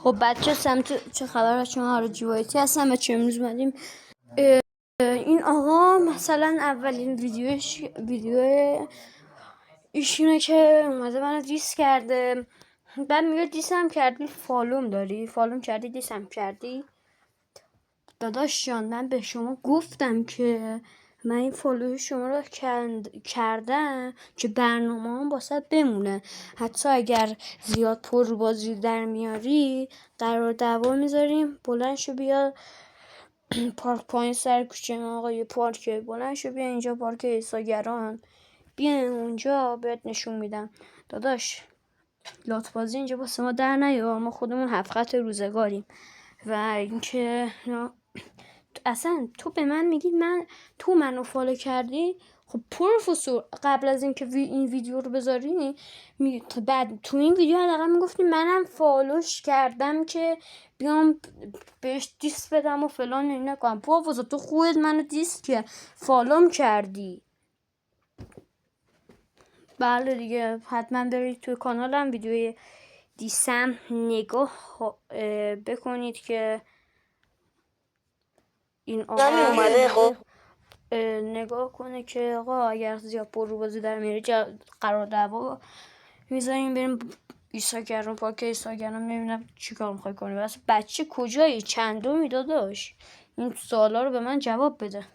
خب بچه سمت چه خبر؟ شما آرجیوایتی هستم و چه امروز اومدیم این آقا مثلا اولین ویدیو ایشونه که اومده منو دیس کرده. بعد میگه دیسم کردی فالوم داری، فالوم کردی دیسم کردی. داداش جان من به شما گفتم که من این فالوی شما رو کردم که برنامه هم واسه بمونه، حتی اگر زیاد پر بازی در میاری قرار دعوا میذاریم. بلند شو بیا پارک پایین سر کوچه ما آقا، یه پارکه، بلند شو بیا اینجا پارک ایساگران، بیا اونجا بهت نشون میدم. داداش لات بازی اینجا واسه ما در نیار، ما خودمون هفت خط روزگاریم. و اینکه اصلا تو به من میگی تو منو فالو کردی. خب پروفسور قبل از اینکه این ویدیو رو بذاری بعد تو این ویدیو حداقل میگفتی منم فالوش کردم که بیام بهش دیس بدم و فلان اینا کنم. پروفسور تو خودت منو دیس که فالوم کردی. بله دیگه حتما برید توی کانالم ویدیوی دیسم نگاه بکنید که این آقا اومده. خب نگاه کنه که آقا اگر زیاد پر رو بازی در میره قرار دعوا میذاریم بریم ایساگران، پاک ایساگران، ببینم چیکار میخوای کنی. بس بچه کجایی؟ چندمی داداش؟ این سوالا رو به من جواب بده.